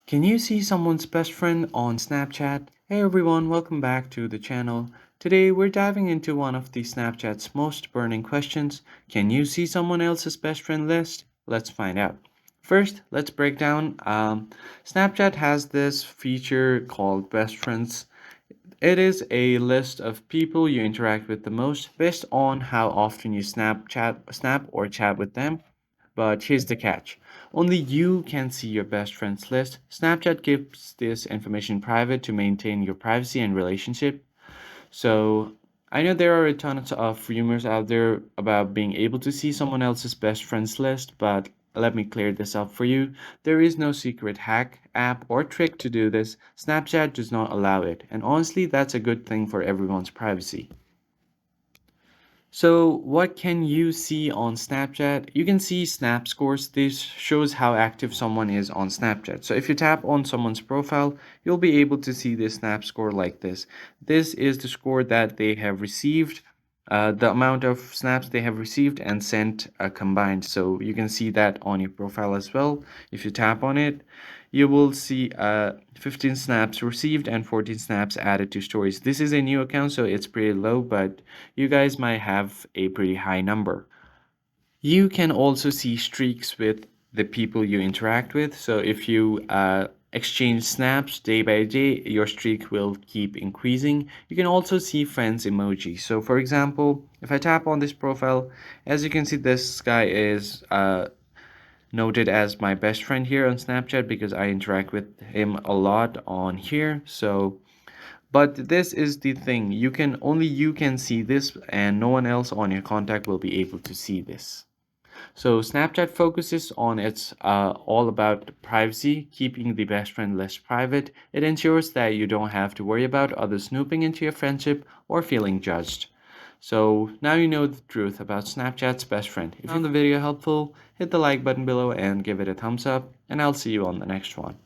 Can you see someone's best friend on Snapchat? Hey everyone, welcome back to the channel. Today we're diving into one of the Snapchat's most burning questions. Can you see someone else's best friend list? Let's find out. First, let's break down. Snapchat has this feature called Best Friends. It is a list of people you interact with the most based on how often you snap or chat with them. But here's the catch. Only you can see your best friends list. Snapchat keeps this information private to maintain your privacy and relationship. So I know there are a ton of rumors out there about being able to see someone else's best friends list, but let me clear this up for you. There is no secret hack, app, or trick to do this. Snapchat does not allow it, and honestly, that's a good thing for everyone's privacy. So what can you see on Snapchat? You can see Snap scores. This shows how active someone is on Snapchat. So if you tap on someone's profile, you'll be able to see the Snap score like this. This is the score that they have received, the amount of snaps they have received and sent combined. So you can see that on your profile as well. If you tap on it, you will see 15 snaps received and 14 snaps added to stories. This is a new account, so it's pretty low, but you guys might have a pretty high number. You can also see streaks with the people you interact with. So if you exchange snaps day by day, your streak will keep increasing. You can also see friends emoji. So for example, if I tap on this profile, as you can see, this guy is noted as my best friend here on Snapchat because I interact with him a lot on here. So but this is the thing, only you can see this and no one else on your contact will be able to see this. So Snapchat focuses on its all about privacy, keeping the best friend list private. It ensures that you don't have to worry about others snooping into your friendship or feeling judged. So now you know the truth about Snapchat's best friend. If you found the video helpful, hit the like button below and give it a thumbs up, and I'll see you on the next one.